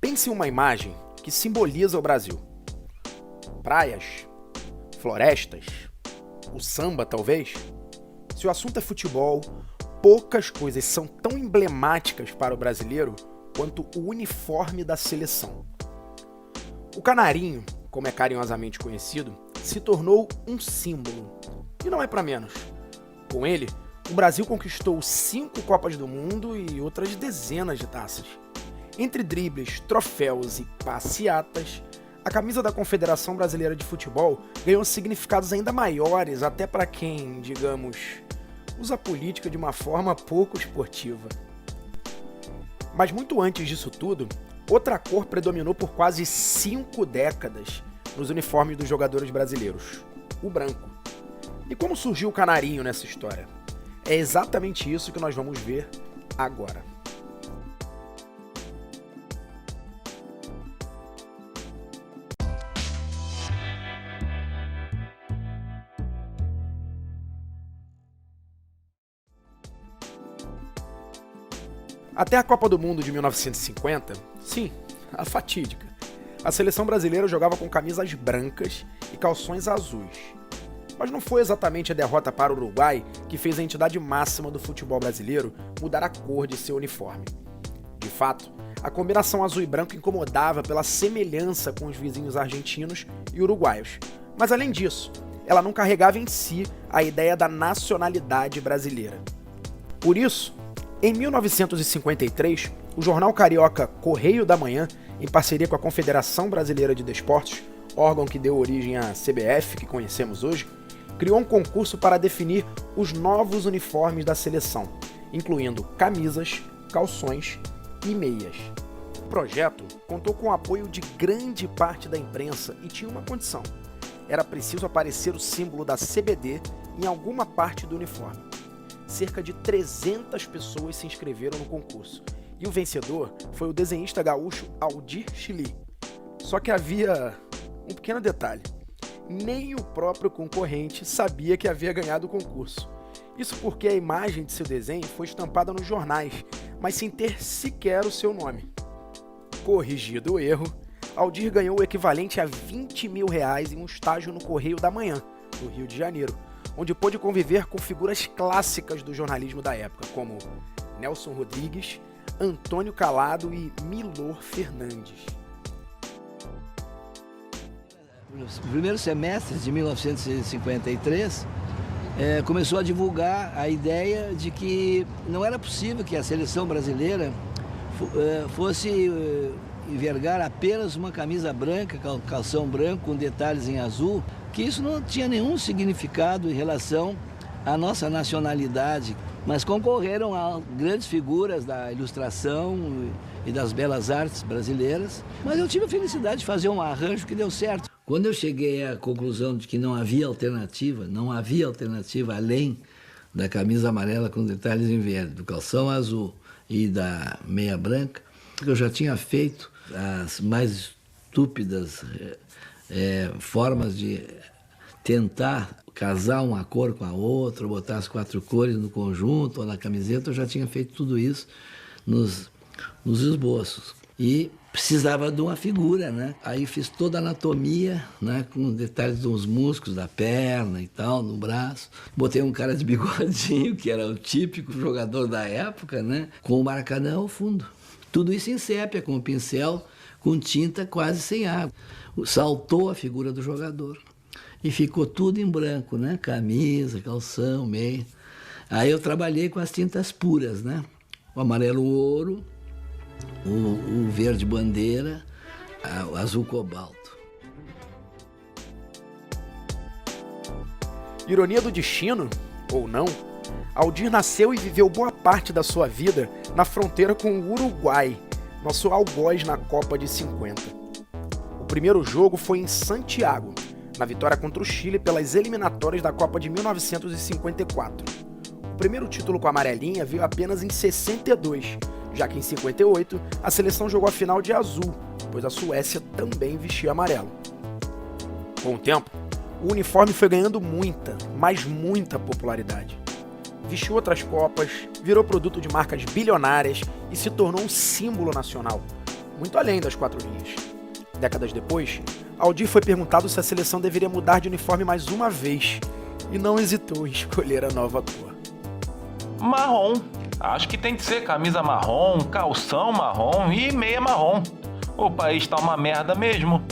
Pense em uma imagem que simboliza o Brasil. Praias, florestas, o samba talvez. Se o assunto é futebol, poucas coisas são tão emblemáticas para o brasileiro quanto o uniforme da seleção. O canarinho, como é carinhosamente conhecido, se tornou um símbolo. E não é para menos. Com ele, o Brasil conquistou 5 Copas do Mundo e outras dezenas de taças. Entre dribles, troféus e passeatas, a camisa da Confederação Brasileira de Futebol ganhou significados ainda maiores até para quem, digamos, usa a política de uma forma pouco esportiva. Mas muito antes disso tudo, outra cor predominou por quase 5 décadas nos uniformes dos jogadores brasileiros: o branco. E como surgiu o canarinho nessa história? É exatamente isso que nós vamos ver agora. Até a Copa do Mundo de 1950, sim, a fatídica, a seleção brasileira jogava com camisas brancas e calções azuis. Mas não foi exatamente a derrota para o Uruguai que fez a entidade máxima do futebol brasileiro mudar a cor de seu uniforme. De fato, a combinação azul e branco incomodava pela semelhança com os vizinhos argentinos e uruguaios. Mas além disso, ela não carregava em si a ideia da nacionalidade brasileira. Por isso, em 1953, o jornal carioca Correio da Manhã, em parceria com a Confederação Brasileira de Desportos, órgão que deu origem à CBF, que conhecemos hoje, criou um concurso para definir os novos uniformes da seleção, incluindo camisas, calções e meias. O projeto contou com o apoio de grande parte da imprensa e tinha uma condição: era preciso aparecer o símbolo da CBD em alguma parte do uniforme. Cerca de 300 pessoas se inscreveram no concurso, e o vencedor foi o desenhista gaúcho Aldir Chili. Só que havia um pequeno detalhe: nem o próprio concorrente sabia que havia ganhado o concurso. Isso porque a imagem de seu desenho foi estampada nos jornais, mas sem ter sequer o seu nome. Corrigido o erro, Aldir ganhou o equivalente a R$20 mil em um estágio no Correio da Manhã, no Rio de Janeiro, onde pôde conviver com figuras clássicas do jornalismo da época, como Nelson Rodrigues, Antônio Calado e Milor Fernandes. Nos primeiros semestres de 1953, começou a divulgar a ideia de que não era possível que a seleção brasileira fosse envergar apenas uma camisa branca, calção branco com detalhes em azul, que isso não tinha nenhum significado em relação à nossa nacionalidade. Mas concorreram a grandes figuras da ilustração e das belas artes brasileiras. Mas eu tive a felicidade de fazer um arranjo que deu certo. Quando eu cheguei à conclusão de que não havia alternativa além da camisa amarela com detalhes em verde, do calção azul e da meia branca, eu já tinha feito as mais estúpidas formas de tentar casar uma cor com a outra, botar as 4 cores no conjunto ou na camiseta. Eu já tinha feito tudo isso nos esboços. E precisava de uma figura, né? Aí fiz toda a anatomia, né? Com detalhes dos músculos da perna e tal, no braço. Botei um cara de bigodinho, que era o típico jogador da época, né? Com o Maracanã ao fundo. Tudo isso em sépia, com pincel, com tinta quase sem água. Saltou a figura do jogador. E ficou tudo em branco, né? Camisa, calção, meia. Aí eu trabalhei com as tintas puras, né? O amarelo ouro, o verde bandeira, o azul cobalto. Ironia do destino, ou não, Aldir nasceu e viveu boa parte da sua vida na fronteira com o Uruguai, nosso algoz na Copa de 50. O primeiro jogo foi em Santiago, na vitória contra o Chile pelas eliminatórias da Copa de 1954. O primeiro título com a amarelinha veio apenas em 62, já que em 58 a seleção jogou a final de azul, pois a Suécia também vestia amarelo. Com o tempo, o uniforme foi ganhando muita, mas muita popularidade. Vestiu outras copas, virou produto de marcas bilionárias e se tornou um símbolo nacional. muito além das 4 linhas. Décadas depois, Aldir foi perguntado se a seleção deveria mudar de uniforme mais uma vez e não hesitou em escolher a nova cor. Marrom. Acho que tem que ser camisa marrom, calção marrom e meia marrom. O país tá uma merda mesmo.